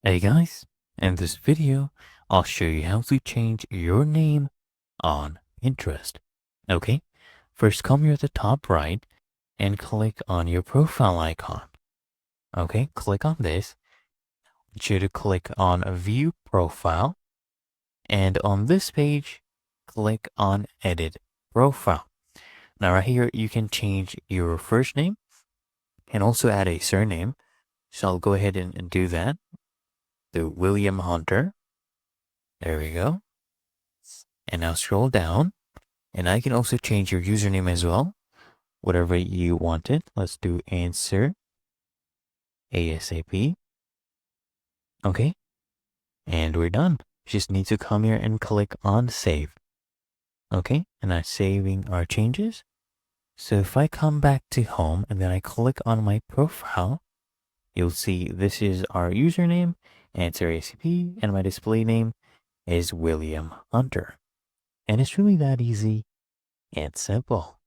Hey guys, in this video, I'll show you how to change your name on Pinterest. Okay, first come here at the top right and click on your profile icon. Okay, click on this. I want you to click on View Profile, and on this page, click on Edit Profile. Now right here, you can change your first name and also add a surname. So I'll go ahead and do that. The William Hunter. There we go. And now scroll down, and I can also change your username as well, whatever you wanted. Let's do answer ASAP. Okay, and we're done. Just need to come here and click on save. Okay, and I'm saving our changes. So if I come back to home and then I click on my profile, you'll see this is our username, answer ASAP, and my display name is William Hunter. And it's really that easy and simple.